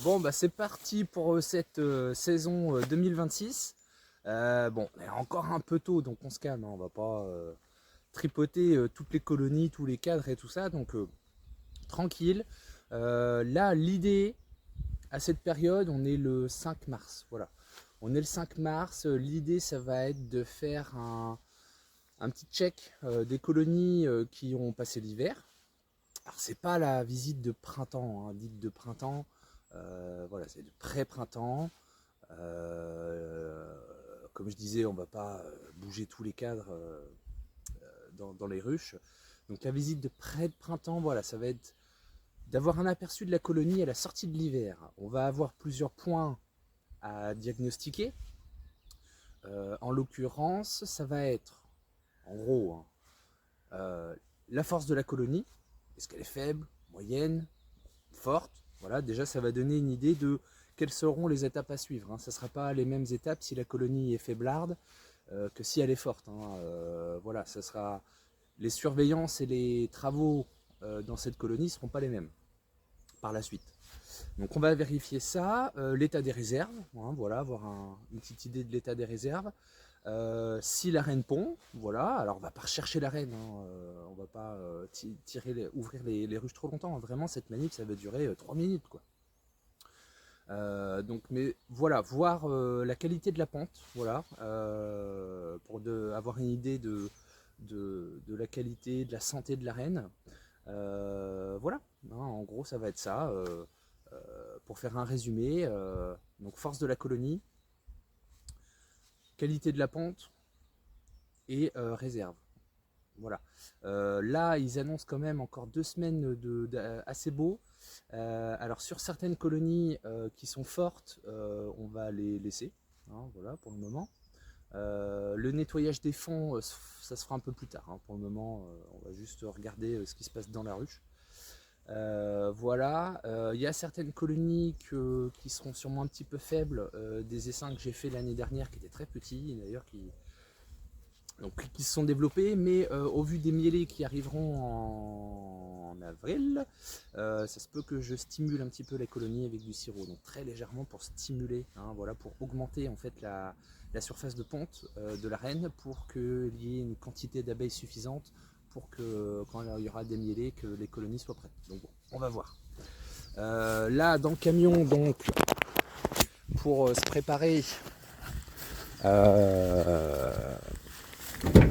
Bon, bah c'est parti pour cette saison 2026. Bon, on est encore un peu tôt, donc on se calme, hein, on va pas tripoter toutes les colonies, tous les cadres et tout ça, donc tranquille. Là, l'idée, à cette période, on est le 5 mars, voilà. On est le 5 mars, l'idée, ça va être de faire un petit check des colonies qui ont passé l'hiver. Alors, c'est pas la visite de printemps, hein, dite de printemps. Voilà, c'est de pré-printemps. Comme je disais, on ne va pas bouger tous les cadres dans les ruches. Donc la visite de pré-printemps, voilà, ça va être d'avoir un aperçu de la colonie à la sortie de l'hiver. On va avoir plusieurs points à diagnostiquer. En l'occurrence, ça va être, en gros, hein, la force de la colonie. Est-ce qu'elle est faible, moyenne, forte? Voilà, déjà ça va donner une idée de quelles seront les étapes à suivre. Hein. Ça ne sera pas les mêmes étapes si la colonie est faiblarde que si elle est forte. Hein. Voilà, ça sera les surveillances et les travaux dans cette colonie ne seront pas les mêmes par la suite. Donc on va vérifier ça, l'état des réserves, hein, voilà, avoir une petite idée de l'état des réserves. Si la reine pond, voilà, alors on va pas rechercher la reine, hein, on va pas ouvrir les ruches trop longtemps, hein. Vraiment cette manip ça va durer 3 minutes quoi. Donc mais voilà, voir la qualité de la pente, voilà, pour avoir une idée de la qualité, de la santé de la reine. Voilà, hein, en gros ça va être ça. Pour faire un résumé, donc force de la colonie, qualité de la pente et réserve. Voilà. Là, ils annoncent quand même encore 2 semaines assez beau. Alors sur certaines colonies qui sont fortes, on va les laisser, hein, voilà, pour le moment. Le nettoyage des fonds, ça se fera un peu plus tard. Hein. Pour le moment, on va juste regarder ce qui se passe dans la ruche. Voilà, il y a certaines colonies qui seront sûrement un petit peu faibles, des essaims que j'ai fait l'année dernière qui étaient très petits d'ailleurs, qui se sont développés, mais au vu des mielés qui arriveront en avril, ça se peut que je stimule un petit peu les colonies avec du sirop, donc très légèrement pour stimuler, hein, voilà, pour augmenter en fait la surface de ponte de la reine, pour qu'il y ait une quantité d'abeilles suffisante pour que quand il y aura des mielés, que les colonies soient prêtes. Donc bon, on va voir. Là dans le camion, donc pour se préparer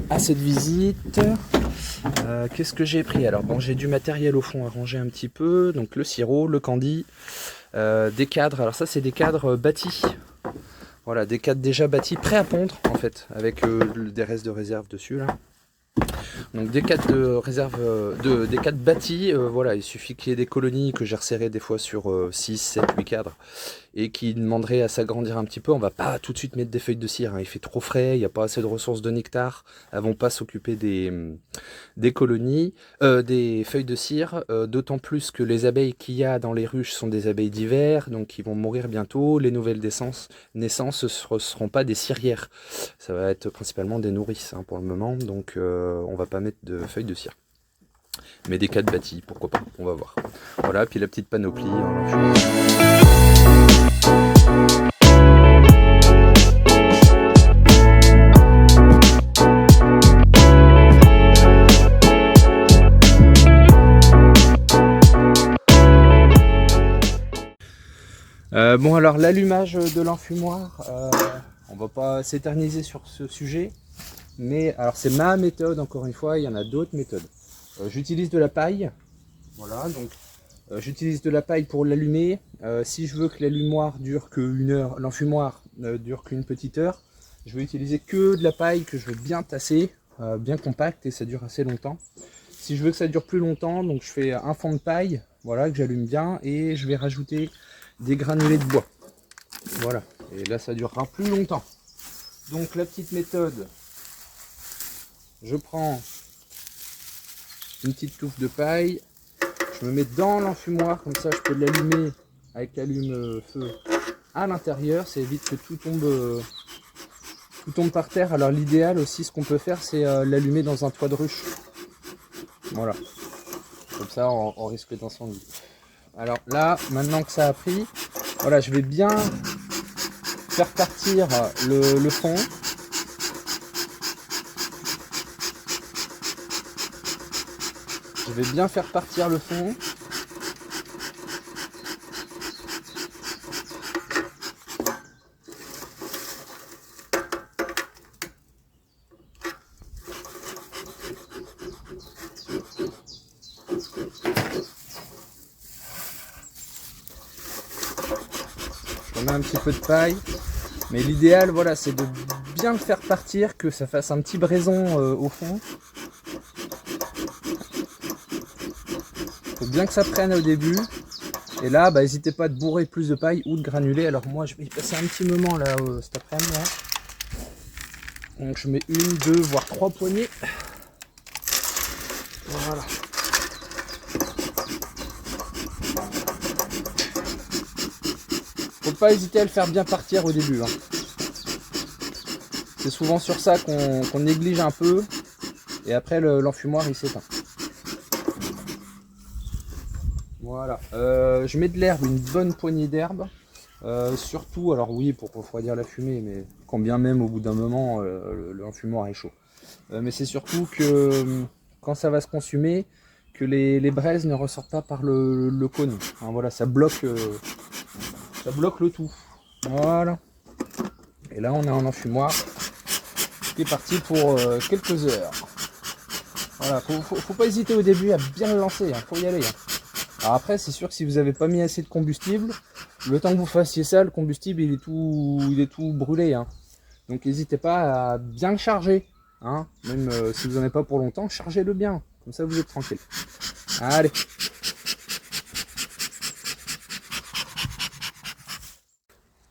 à cette visite, qu'est-ce que j'ai pris? Alors bon, j'ai du matériel au fond à ranger un petit peu, donc le sirop, le candy, des cadres. Alors ça c'est des cadres bâtis, voilà, des cadres déjà bâtis, prêts à pondre en fait, avec des restes de réserve dessus là. Donc des cadres de réserve, des cadres bâtis, voilà, il suffit qu'il y ait des colonies que j'ai resserrées des fois sur 6, 7, 8 cadres et qui demanderaient à s'agrandir un petit peu. On va pas tout de suite mettre des feuilles de cire, hein. Il fait trop frais, il n'y a pas assez de ressources de nectar, elles vont pas s'occuper des colonies, des feuilles de cire, d'autant plus que les abeilles qu'il y a dans les ruches sont des abeilles d'hiver, donc ils vont mourir bientôt. Les nouvelles naissances ne seront pas des cirières, ça va être principalement des nourrices, hein, pour le moment, donc on va pas mettre de feuilles de cire. Mais des cadres bâtis, pourquoi pas, on va voir. Voilà, puis la petite panoplie. Bon alors l'allumage de l'enfumoir, on va pas s'éterniser sur ce sujet, mais alors c'est ma méthode, encore une fois, il y en a d'autres méthodes. J'utilise de la paille, voilà, donc j'utilise de la paille pour l'allumer. Si je veux que l'allumoir dure qu'une heure, l'enfumoir dure qu'une petite heure, je vais utiliser que de la paille que je vais bien tasser, bien compacte, et ça dure assez longtemps. Si je veux que ça dure plus longtemps, donc je fais un fond de paille, voilà, que j'allume bien, et je vais rajouter des granulés de bois. Voilà, et là ça durera plus longtemps. Donc la petite méthode, je prends une petite touffe de paille, je me mets dans l'enfumoir, comme ça je peux l'allumer avec l'allume-feu à l'intérieur, ça évite que tout tombe par terre. Alors l'idéal aussi, ce qu'on peut faire, c'est l'allumer dans un toit de ruche. Voilà, comme ça on risque d'incendie. Alors là, maintenant que ça a pris, Voilà, je vais bien faire partir le fond. Je vais bien faire partir le fond. Je remets un petit peu de paille. Mais l'idéal, voilà, c'est de bien le faire partir, que ça fasse un petit braison au fond. Faut bien que ça prenne au début. Et là, bah, n'hésitez pas à bourrer plus de paille ou de granuler. Alors moi, je vais y passer un petit moment là cet après-midi. Donc je mets 1, 2, voire 3 poignées. Voilà. Faut pas hésiter à le faire bien partir au début. Hein. C'est souvent sur ça qu'on néglige un peu. Et après, l'enfumoir, il s'éteint. Voilà. Je mets de l'herbe, une bonne poignée d'herbe. Surtout, alors oui, pour refroidir la fumée, mais quand bien même au bout d'un moment, l'enfumoir est chaud. Mais c'est surtout que quand ça va se consumer, que les braises ne ressortent pas par le cône. Hein, voilà, ça bloque le tout. Voilà. Et là, on a un enfumoir qui est parti pour quelques heures. Voilà, faut pas hésiter au début à bien le lancer, hein, faut y aller. Hein. Alors après, c'est sûr que si vous n'avez pas mis assez de combustible, le temps que vous fassiez ça, le combustible il est tout brûlé. Hein. Donc n'hésitez pas à bien le charger. Hein. Même si vous n'en avez pas pour longtemps, chargez-le bien. Comme ça vous êtes tranquille. Allez.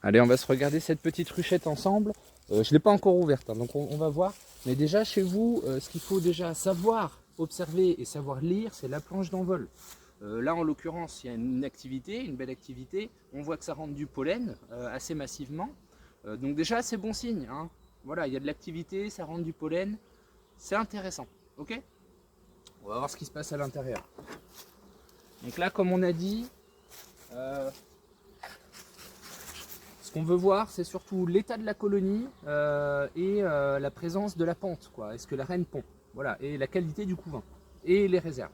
Allez, on va se regarder cette petite ruchette ensemble. Je ne l'ai pas encore ouverte, hein, donc on va voir. Mais déjà chez vous, ce qu'il faut déjà savoir observer et savoir lire, c'est la planche d'envol. Là, en l'occurrence, il y a une activité, une belle activité. On voit que ça rentre du pollen assez massivement. Donc déjà, c'est bon signe. Hein. Voilà, il y a de l'activité, ça rentre du pollen. C'est intéressant. Ok ? On va voir ce qui se passe à l'intérieur. Donc là, comme on a dit, ce qu'on veut voir, c'est surtout l'état de la colonie et la présence de la ponte. Est-ce que la reine pond ? Voilà, et la qualité du couvain et les réserves.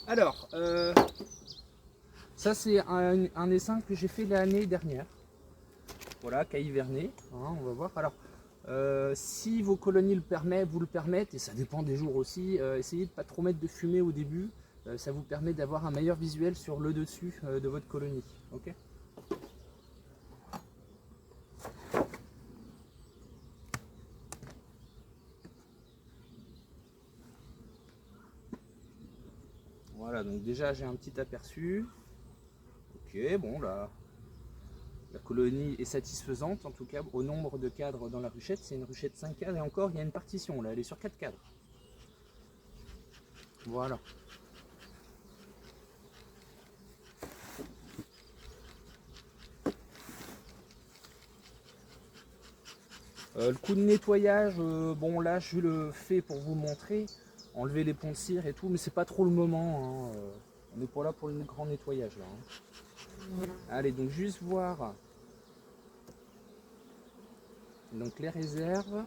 Alors, ça c'est un essaim que j'ai fait l'année dernière. Voilà, qui a hiverné, hein, on va voir. Alors, si vos colonies vous le permettent, et ça dépend des jours aussi, essayez de ne pas trop mettre de fumée au début. Ça vous permet d'avoir un meilleur visuel sur le dessus de votre colonie. Okay ? Voilà, donc déjà j'ai un petit aperçu. Ok, bon là, la colonie est satisfaisante, en tout cas au nombre de cadres dans la ruchette. C'est une ruchette 5 cadres et encore il y a une partition, là elle est sur 4 cadres. Voilà. Le coup de nettoyage, bon là je le fais pour vous montrer, enlever les ponts de cire et tout, mais c'est pas trop le moment. Hein. On n'est pas là pour le grand nettoyage là. Hein. Allez, donc juste voir donc les réserves.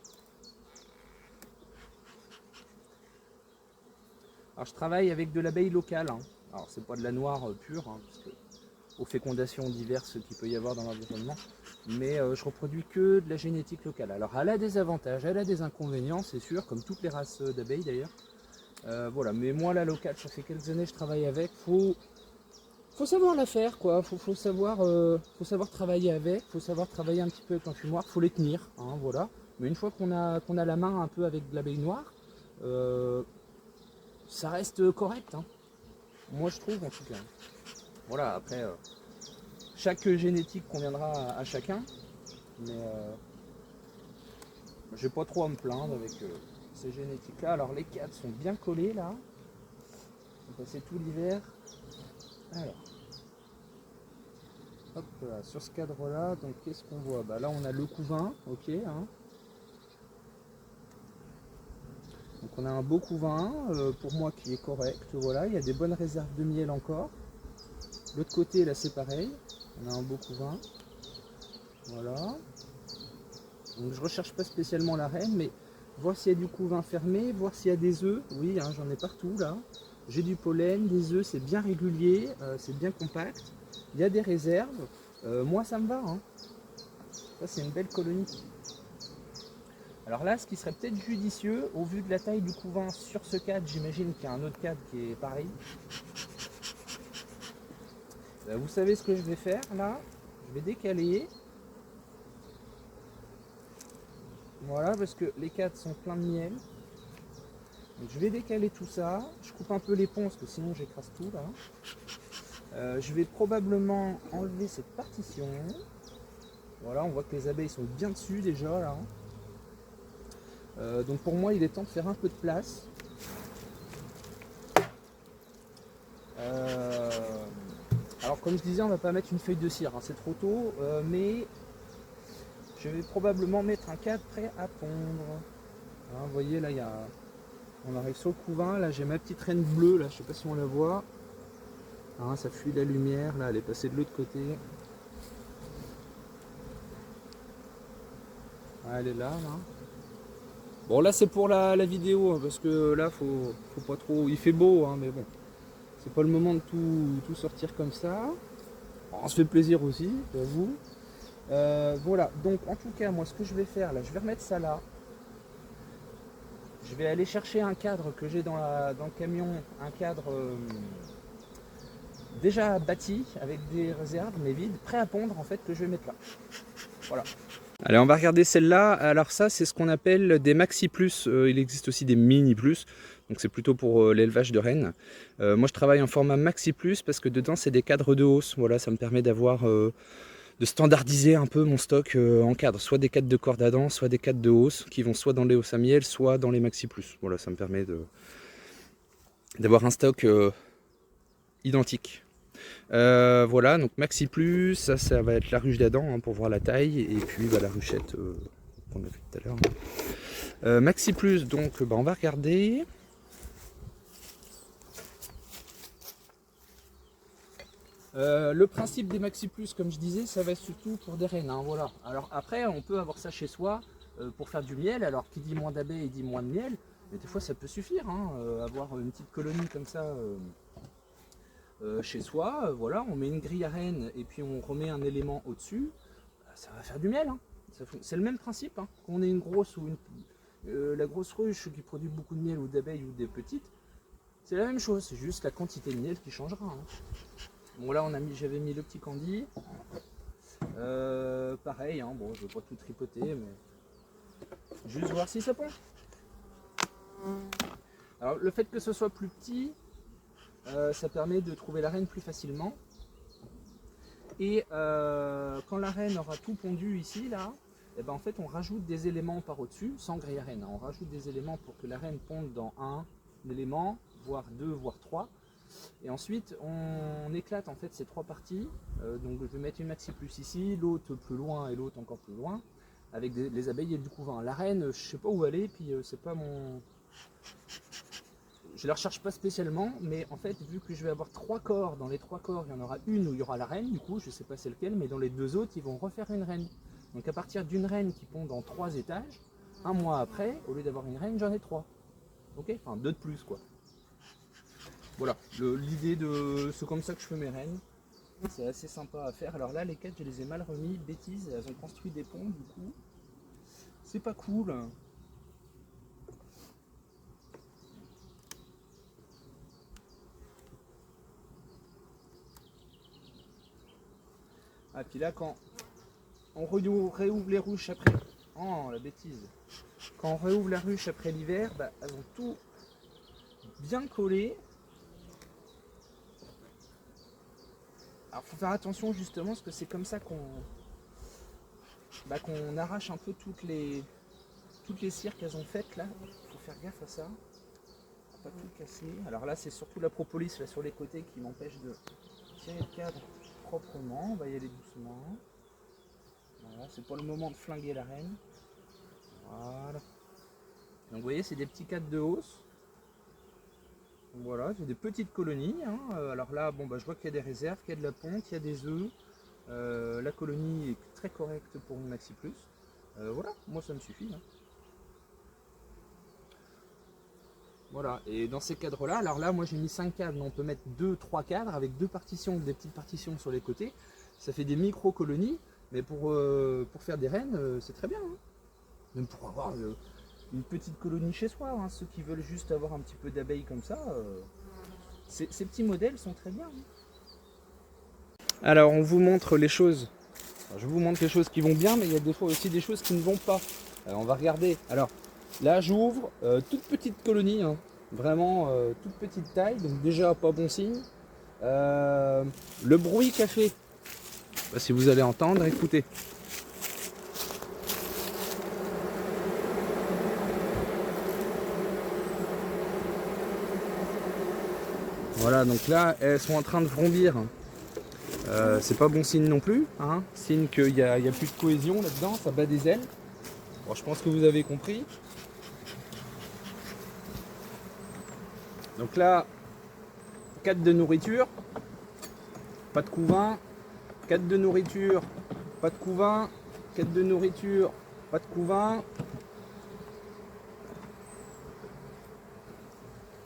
Alors je travaille avec de l'abeille locale. Hein. Alors c'est pas de la noire pure, hein, parce que aux fécondations diverses qu'il peut y avoir dans l'environnement, mais je reproduis que de la génétique locale. Alors elle a des avantages, elle a des inconvénients, c'est sûr, comme toutes les races d'abeilles d'ailleurs. Voilà, mais moi la locale, ça fait quelques années que je travaille avec. Faut savoir la faire, quoi. Faut savoir travailler avec, faut savoir travailler un petit peu avec l'enfumoir, faut les tenir, hein, voilà. Mais une fois qu'on a la main un peu avec de l'abeille noire, ça reste correct, hein. Moi je trouve en tout cas. Voilà, après, chaque génétique conviendra à chacun, mais je vais pas trop à me plaindre avec ces génétiques-là. Alors les cadres sont bien collés là. On va passer tout l'hiver. Alors, hop là, sur ce cadre-là, donc qu'est-ce qu'on voit ? Bah là on a le couvain, ok. Hein. Donc on a un beau couvain, pour moi qui est correct, voilà, il y a des bonnes réserves de miel encore. L'autre côté, là, c'est pareil. On a un beau couvain. Voilà. Donc je recherche pas spécialement la reine, mais voir s'il y a du couvain fermé, voir s'il y a des œufs. Oui, hein, j'en ai partout là. J'ai du pollen, des œufs, c'est bien régulier, c'est bien compact. Il y a des réserves. Moi, ça me va. Hein. Ça, c'est une belle colonie. Alors là, ce qui serait peut-être judicieux, au vu de la taille du couvain sur ce cadre, j'imagine qu'il y a un autre cadre qui est pareil. Vous savez ce que je vais faire là? Je vais décaler. Voilà, parce que les cadres sont pleins de miel. Donc je vais décaler tout ça. Je coupe un peu les ponts parce que sinon j'écrase tout là. Je vais probablement enlever cette partition. Voilà, on voit que les abeilles sont bien dessus déjà là. Donc pour moi, il est temps de faire un peu de place. Alors comme je disais, on va pas mettre une feuille de cire, hein, c'est trop tôt, mais je vais probablement mettre un cadre prêt à pondre. Hein, vous voyez là, on arrive sur le couvain, là j'ai ma petite reine bleue, là, je sais pas si on la voit. Hein, ça fuit la lumière, là elle est passée de l'autre côté. Ah, elle est là. Bon là c'est pour la vidéo, hein, parce que là faut pas trop, il fait beau, hein, mais bon. C'est pas le moment de tout sortir comme ça. On se fait plaisir aussi, j'avoue. Voilà, donc en tout cas, moi ce que je vais faire là, je vais remettre ça là. Je vais aller chercher un cadre que j'ai dans le camion, un cadre déjà bâti avec des réserves mais vide, prêt à pondre en fait, que je vais mettre là. Voilà. Allez, on va regarder celle-là. Alors ça, c'est ce qu'on appelle des Maxi Plus. Il existe aussi des Mini Plus. Donc c'est plutôt pour l'élevage de rennes. Moi, je travaille en format Maxi Plus parce que dedans, c'est des cadres de hausse. Voilà, ça me permet de standardiser un peu mon stock en cadre. Soit des cadres de corde à dents, soit des cadres de hausse qui vont soit dans les hausses à miel, soit dans les Maxi Plus. Voilà, ça me permet d'avoir un stock identique. Voilà, donc Maxi Plus, ça va être la ruche d'Adam hein, pour voir la taille, et puis la ruchette qu'on a vu tout à l'heure. Maxi Plus, donc on va regarder. Le principe des Maxi Plus, comme je disais, ça va être surtout pour des rennes. Hein, voilà. Alors après, on peut avoir ça chez soi pour faire du miel. Alors qui dit moins d'abeilles dit moins de miel, mais des fois ça peut suffire. Hein, avoir une petite colonie comme ça. Chez soi, voilà, on met une grille à rennes et puis on remet un élément au-dessus, ça va faire du miel. Hein. C'est le même principe, hein. Qu'on ait une grosse ou la grosse ruche qui produit beaucoup de miel ou d'abeilles ou des petites, c'est la même chose, c'est juste la quantité de miel qui changera. Hein. Bon là j'avais mis le petit candy, pareil, hein, bon je vais pas tout tripoter, mais juste voir si ça pond. Alors le fait que ce soit plus petit, ça permet de trouver la reine plus facilement. Et quand la reine aura tout pondu ici, là, et ben en fait on rajoute des éléments par au-dessus, sans grille à reine. Hein. On rajoute des éléments pour que la reine ponde dans un élément, voire deux, voire trois. Et ensuite on éclate en fait ces trois parties. Donc je vais mettre une Maxi Plus ici, l'autre plus loin et l'autre encore plus loin, avec les abeilles et du couvain. La reine, je sais pas où elle est, puis c'est pas mon... Je ne la recherche pas spécialement, mais en fait, vu que je vais avoir trois corps, dans les trois corps, il y en aura une où il y aura la reine, du coup, je ne sais pas c'est lequel, mais dans les deux autres, ils vont refaire une reine. Donc à partir d'une reine qui pond dans 3 étages, un mois après, au lieu d'avoir une reine, j'en ai 3. Ok, enfin 2 de plus, quoi. Voilà, l'idée de... C'est comme ça que je fais mes reines. C'est assez sympa à faire. Alors là, les quêtes, je les ai mal remis, bêtises, elles ont construit des ponts, du coup. C'est pas cool. Ah, puis là, quand on réouvre les ruches après... Oh, la bêtise. Quand on réouvre la ruche après l'hiver, bah, elles ont tout bien collé. Alors, faut faire attention justement, parce que c'est comme ça qu'on arrache un peu toutes les cires qu'elles ont faites là. Faut faire gaffe à ça. Pas tout casser. Alors là, c'est surtout la propolis là sur les côtés qui m'empêche de tirer le cadre proprement. On va y aller doucement. Voilà, c'est pas le moment de flinguer la reine. Voilà. Donc vous voyez, c'est des petits cadres de hausse. Voilà, j'ai des petites colonies, hein. Alors là, bon, bah, je vois qu'il y a des réserves, qu'il y a de la ponte, il y a des œufs. La colonie est très correcte pour une Maxi Plus. Voilà, moi ça me suffit, hein. Voilà, et dans ces cadres-là, alors là, moi j'ai mis 5 cadres, on peut mettre 2-3 cadres avec deux partitions, des petites partitions sur les côtés. Ça fait des micro-colonies, mais pour faire des rennes, c'est très bien, hein. Même pour avoir une petite colonie chez soi, hein. Ceux qui veulent juste avoir un petit peu d'abeilles comme ça, ces petits modèles sont très bien, hein. Alors on vous montre les choses, alors, je vous montre les choses qui vont bien, mais il y a des fois aussi des choses qui ne vont pas. Alors, on va regarder. Alors là j'ouvre, toute petite colonie, hein. Vraiment toute petite taille, donc déjà pas bon signe. Le bruit qu'a fait, bah, si vous allez entendre, écoutez. Voilà, donc là elles sont en train de vrombir. C'est pas bon signe non plus, hein. Signe qu'il n'y a plus de cohésion là-dedans, ça bat des ailes. Bon, je pense que vous avez compris. Donc là, 4 de nourriture, pas de couvain, 4 de nourriture, pas de couvain, 4 de nourriture, pas de couvain.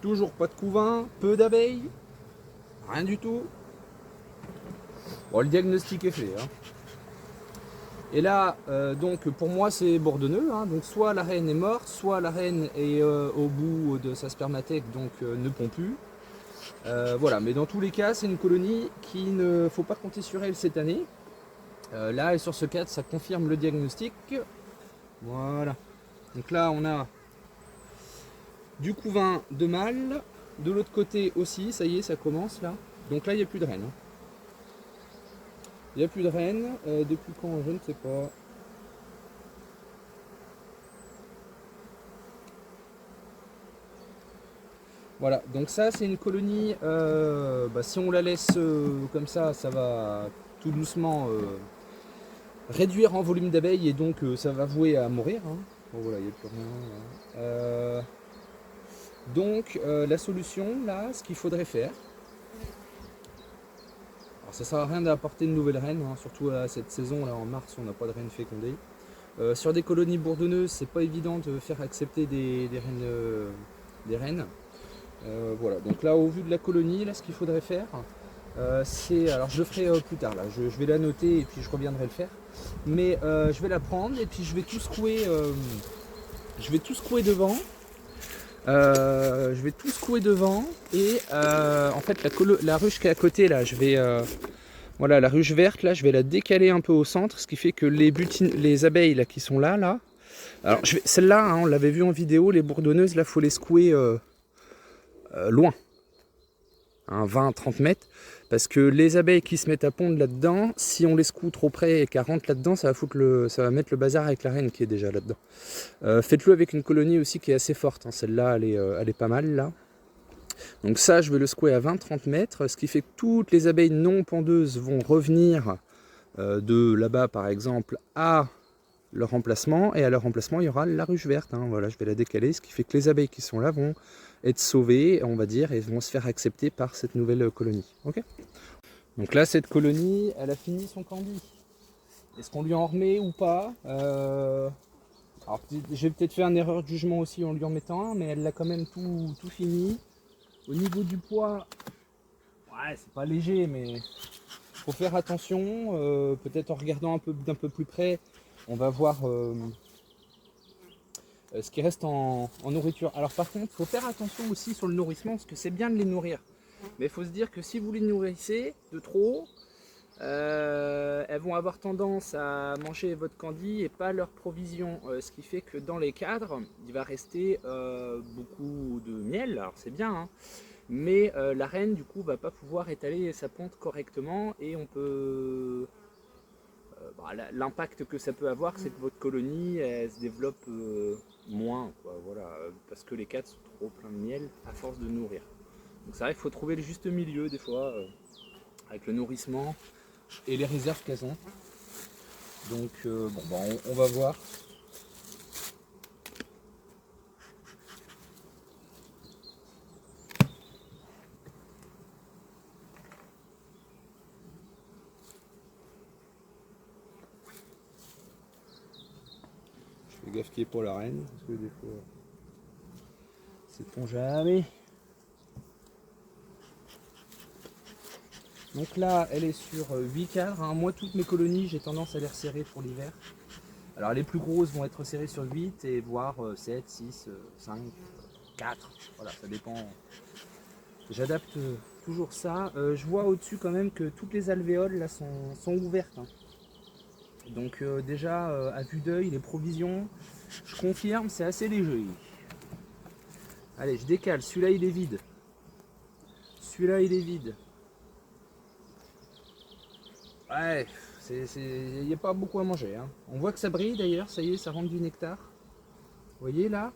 Toujours pas de couvain, peu d'abeilles, rien du tout. Bon, le diagnostic est fait, hein. Et là, donc pour moi c'est bourdonneux, hein. Donc soit la reine est morte, soit la reine est au bout de sa spermathèque, donc ne pond plus. Voilà, mais dans tous les cas, c'est une colonie qu'il ne faut pas compter sur elle cette année. Là, et sur ce cadre, ça confirme le diagnostic. Voilà. Donc là, on a du couvain de mâle. De l'autre côté aussi, ça y est, ça commence là. Donc là, il n'y a plus de reine, hein. Il n'y a plus de reine. Depuis quand, je ne sais pas. Voilà, donc ça c'est une colonie, si on la laisse comme ça va tout doucement réduire en volume d'abeilles et donc ça va vouer à mourir, hein. Bon voilà, il n'y a plus rien. Donc la solution là, ce qu'il faudrait faire, alors ça sert à rien d'apporter une nouvelle reine, hein, surtout à cette saison là en mars on n'a pas de reine fécondée. Sur des colonies bourdonneuses, c'est pas évident de faire accepter des reines. Voilà, donc là au vu de la colonie, là ce qu'il faudrait faire, c'est, alors je le ferai plus tard là, je vais la noter et puis je reviendrai le faire, mais je vais la prendre et puis je vais tout secouer, devant, et en fait la ruche qui est à côté là, je vais voilà, la ruche verte là, je vais la décaler un peu au centre, ce qui fait que les abeilles là qui sont là, alors celle-là, hein, on l'avait vu en vidéo, les bourdonneuses là, faut les secouer loin, hein, 20-30 mètres, parce que les abeilles qui se mettent à pondre là-dedans, si on les secoue trop près et qu'elles rentrent là-dedans, ça va mettre le bazar avec la reine qui est déjà là-dedans. Faites-le avec une colonie aussi qui est assez forte, hein. Celle-là elle est pas mal là. Donc ça je vais le secouer à 20-30 mètres, ce qui fait que toutes les abeilles non pondeuses vont revenir de là-bas par exemple à leur emplacement, et à leur emplacement il y aura la ruche verte, hein. Voilà, je vais la décaler, ce qui fait que les abeilles qui sont là vont être sauvées, on va dire, et vont se faire accepter par cette nouvelle colonie. Okay, donc là cette colonie elle a fini son candy. Est-ce qu'on lui en remet ou pas? Alors j'ai peut-être fait une erreur de jugement aussi en lui en mettant un, mais elle l'a quand même tout fini. Au niveau du poids, ouais, c'est pas léger, mais faut faire attention. Peut-être en regardant d'un peu plus près, on va voir ce qui reste en nourriture. Alors par contre, il faut faire attention aussi sur le nourrissement, parce que c'est bien de les nourrir. Mais il faut se dire que si vous les nourrissez de trop, elles vont avoir tendance à manger votre candy et pas leur provision. Ce qui fait que dans les cadres, il va rester beaucoup de miel. Alors c'est bien, hein, mais la reine du coup va pas pouvoir étaler sa ponte correctement, et on peut... l'impact que ça peut avoir, c'est que votre colonie elle se développe moins, quoi, voilà, parce que les cadres sont trop pleins de miel à force de nourrir. Donc c'est vrai qu'il faut trouver le juste milieu des fois avec le nourrissement et les réserves qu'elles ont. Donc on va voir. Fais gaffe qu'il n'y ait pas la reine, parce que des fois, c'est ton jamais. Donc là, elle est sur 8 cadres. Hein. Moi, toutes mes colonies, j'ai tendance à les resserrer pour l'hiver. Alors les plus grosses vont être serrées sur 8 et voire 7, 6, 5, 4. Voilà, ça dépend. J'adapte toujours ça. Je vois au-dessus quand même que toutes les alvéoles là sont ouvertes. Hein. Donc déjà, à vue d'œil, les provisions, je confirme, c'est assez léger. Allez, je décale. Celui-là, il est vide. Celui-là, il est vide. Ouais, il n'y a pas beaucoup à manger. Hein. On voit que ça brille d'ailleurs, ça y est, ça rentre du nectar. Vous voyez là?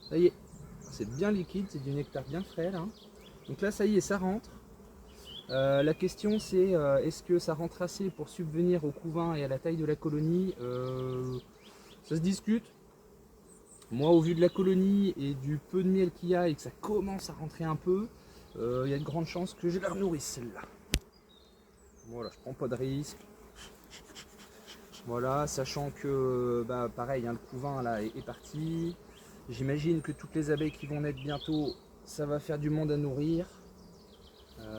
Ça y est, c'est bien liquide, c'est du nectar bien frais là. Donc là, ça y est, ça rentre. La question c'est est-ce que ça rentre assez pour subvenir au couvain et à la taille de la colonie? Ça se discute. Moi, au vu de la colonie et du peu de miel qu'il y a et que ça commence à rentrer un peu, il y a de grandes chances que je la nourrisse celle-là. Voilà, je prends pas de risque. Voilà, sachant que bah, pareil, hein, le couvain là est parti. J'imagine que toutes les abeilles qui vont naître bientôt, ça va faire du monde à nourrir.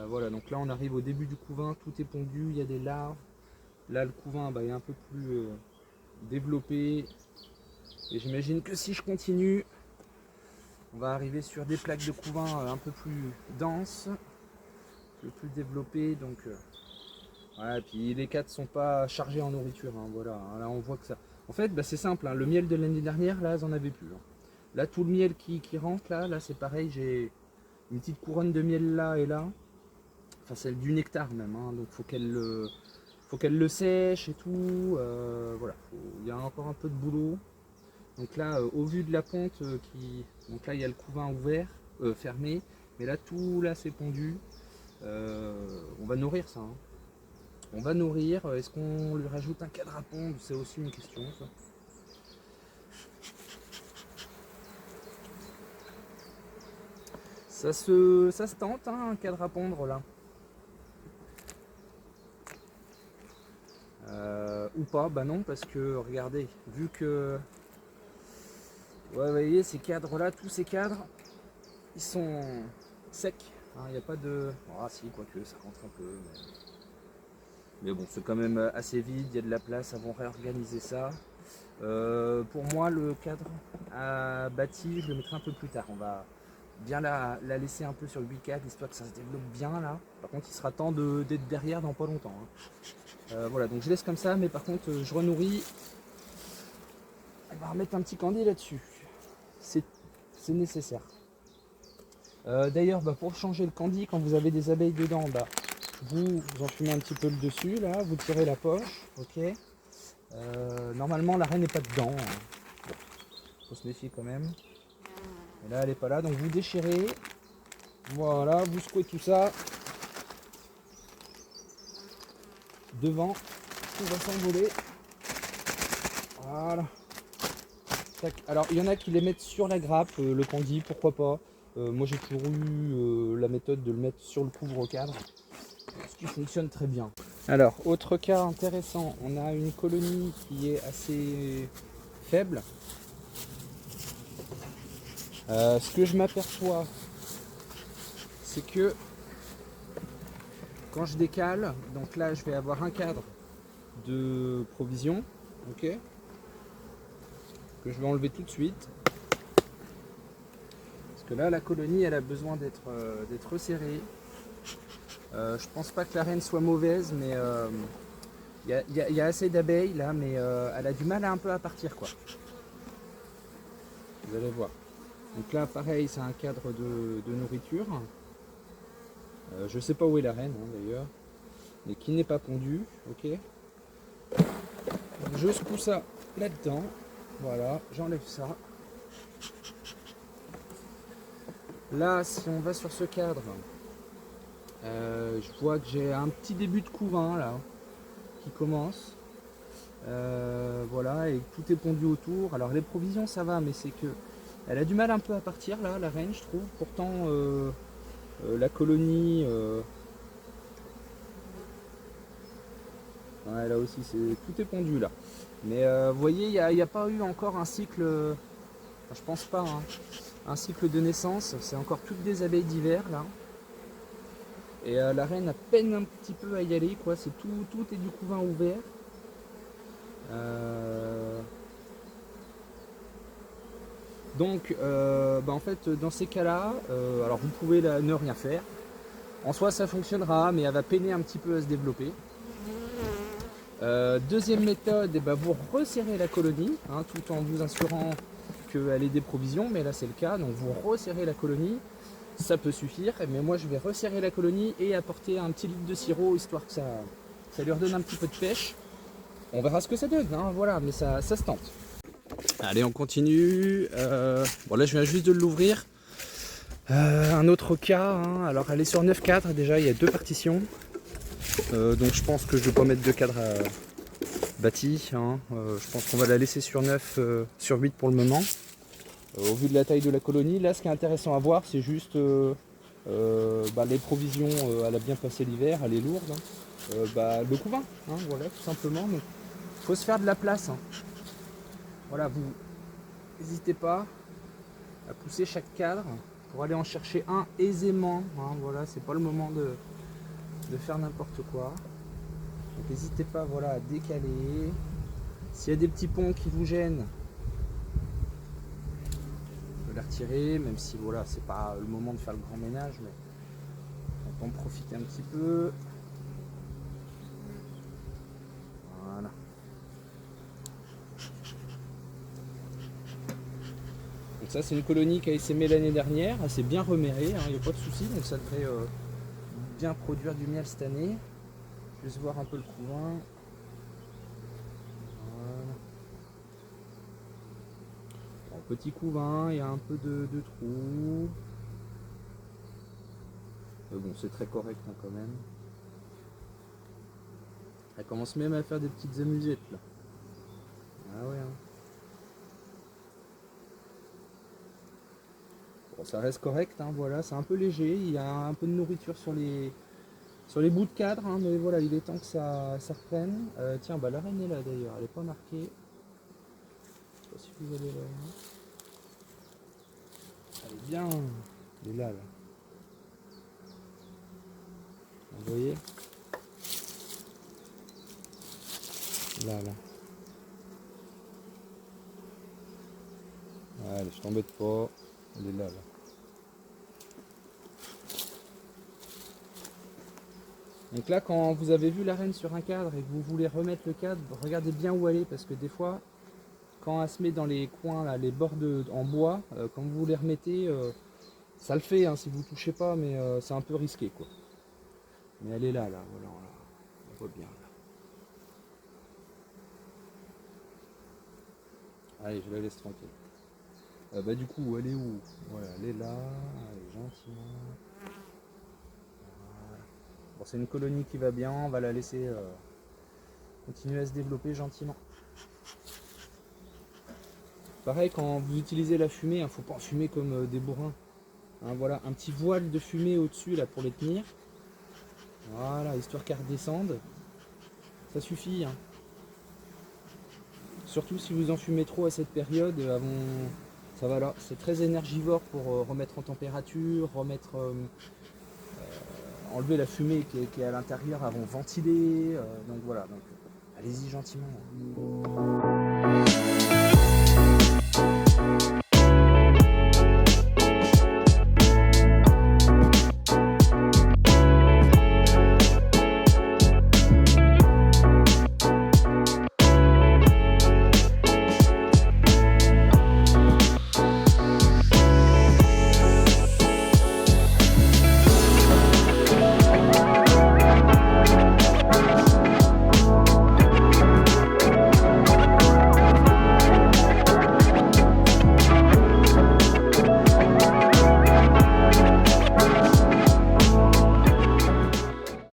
Voilà, donc là on arrive au début du couvain, tout est pondu, il y a des larves. Là le couvain bah, est un peu plus développé. Et j'imagine que si je continue, on va arriver sur des plaques de couvain un peu plus denses, un peu plus développées. Donc, ouais, puis les 4 sont pas chargés en nourriture. Hein, voilà, là on voit que ça. En fait, bah, c'est simple. Hein, le miel de l'année dernière, là, j'en avais plus. Hein. Là, tout le miel qui rentre, là c'est pareil. J'ai une petite couronne de miel là et là. Enfin, c'est du nectar même. Hein, donc, faut qu'elle le sèche et tout. Voilà, il y a encore un peu de boulot. Donc là, au vu de la ponte, donc là il y a le couvain ouvert, fermé, mais là tout là c'est pondu. On va nourrir ça. Hein. On va nourrir. Est-ce qu'on lui rajoute un cadre à pondre? C'est aussi une question. Ça se tente, hein, un cadre à pondre là. Ou pas, bah non, parce que regardez, vu que ouais, vous voyez, ces cadres-là, tous ces cadres, ils sont secs. Il n'y a pas de... Ah si, quoique, ça rentre un peu. Mais bon, c'est quand même assez vide, il y a de la place, avant réorganiser ça. Pour moi, le cadre à bâti, je le mettrai un peu plus tard. On va bien la laisser un peu sur le 8 cadre, histoire que ça se développe bien là. Par contre, il sera temps d'être derrière dans pas longtemps. Hein. Voilà, donc je laisse comme ça, mais par contre, je renourris. On va remettre un petit candy là-dessus. C'est nécessaire. D'ailleurs, bah, pour changer le candy, quand vous avez des abeilles dedans, bah, vous enfumez un petit peu le dessus, là, vous tirez la poche, ok. Normalement, la reine n'est pas dedans. Hein. Bon, faut se méfier quand même. Et là, elle n'est pas là, donc vous déchirez. Voilà, vous secouez tout ça. Devant, tout va s'envoler. Voilà. Tac. Alors, il y en a qui les mettent sur la grappe, le candy, pourquoi pas. Moi, j'ai toujours eu la méthode de le mettre sur le couvre-cadre, ce qui fonctionne très bien. Alors, autre cas intéressant, on a une colonie qui est assez faible. Ce que je m'aperçois, c'est que quand je décale, donc là je vais avoir un cadre de provision, ok, que je vais enlever tout de suite. Parce que là la colonie elle a besoin d'être resserrée. Je pense pas que la reine soit mauvaise, mais il y a assez d'abeilles là, mais elle a du mal un peu à partir quoi. Vous allez voir. Donc là pareil, c'est un cadre de nourriture. Je sais pas où est la reine hein, d'ailleurs, mais qui n'est pas pondue, ok. Donc, je secoue ça là-dedans, voilà, j'enlève ça. Là, si on va sur ce cadre, je vois que j'ai un petit début de couvain là, qui commence. Voilà, et tout est pondu autour. Alors les provisions ça va, mais c'est que elle a du mal un peu à partir là, la reine je trouve. Pourtant la colonie, ouais, là aussi tout est pondu là. Mais vous voyez, il n'y a pas eu encore un cycle, enfin, je pense pas, hein, un cycle de naissance. C'est encore toutes des abeilles d'hiver là. Et la reine a peine un petit peu à y aller, quoi. C'est tout est du couvain ouvert. Donc, en fait, dans ces cas-là, alors vous pouvez ne rien faire. En soi, ça fonctionnera, mais elle va peiner un petit peu à se développer. Deuxième méthode, vous resserrez la colonie, hein, tout en vous assurant qu'elle ait des provisions, mais là c'est le cas, donc vous resserrez la colonie, ça peut suffire, mais moi je vais resserrer la colonie et apporter un petit litre de sirop, histoire que ça lui redonne un petit peu de pêche. On verra ce que ça donne, hein, voilà, mais ça se tente. Allez, on continue. Bon, là je viens juste de l'ouvrir. Un autre cas, hein, alors elle est sur 9 cadres, déjà il y a 2 partitions. Donc je pense que je ne vais pas mettre de cadre bâti, hein. Je pense qu'on va la laisser sur 9, sur 8 pour le moment. Au vu de la taille de la colonie, là ce qui est intéressant à voir, c'est juste les provisions, elle a bien passé l'hiver, elle est lourde. Hein. Le couvain, hein, voilà, tout simplement. Il faut se faire de la place. Hein. Voilà, vous n'hésitez pas à pousser chaque cadre pour aller en chercher un aisément. Hein, voilà, c'est pas le moment de faire n'importe quoi. Donc n'hésitez pas, voilà, à décaler. S'il y a des petits ponts qui vous gênent, on peut les retirer, même si voilà, c'est pas le moment de faire le grand ménage, mais on peut en profiter un petit peu. Voilà. Donc ça c'est une colonie qui a essaimé l'année dernière, elle s'est bien remérée, il n'y a pas de souci, donc ça devrait bien produire du miel cette année. Juste voir un peu le couvain. Voilà. Bon, petit couvain, il y a un peu de trous. Bon, c'est très correct hein, quand même. Elle commence même à faire des petites amusettes là. Ah ouais. Hein. Bon, ça reste correct, hein, voilà, c'est un peu léger. Il y a un peu de nourriture sur les bouts de cadre, hein, mais voilà, il est temps que ça reprenne. Tiens, la reine est là d'ailleurs, elle n'est pas marquée. Je sais pas si vous allez la voir. Elle est bien, elle est là. Vous voyez? Là. Allez, je t'embête pas. Elle est là. Donc là, quand vous avez vu la reine sur un cadre et que vous voulez remettre le cadre, regardez bien où elle est, parce que des fois, quand elle se met dans les coins, là, les bords en bois, quand vous les remettez, ça le fait hein, si vous ne touchez pas, mais c'est un peu risqué quoi. Mais elle est là, voilà, on voit bien là. Allez, je la laisse tranquille. Du coup, elle est où? Voilà, elle est là, elle est gentiment. Voilà. Bon, c'est une colonie qui va bien, on va la laisser continuer à se développer gentiment. Pareil, quand vous utilisez la fumée, il ne faut pas fumer comme des bourrins. Hein, voilà, un petit voile de fumée au-dessus là pour les tenir. Voilà, histoire qu'elles redescendent. Ça suffit. Hein. Surtout si vous en fumez trop à cette période, ça va là. C'est très énergivore pour remettre en température, enlever la fumée qui est à l'intérieur avant de ventiler. Donc voilà, allez-y gentiment.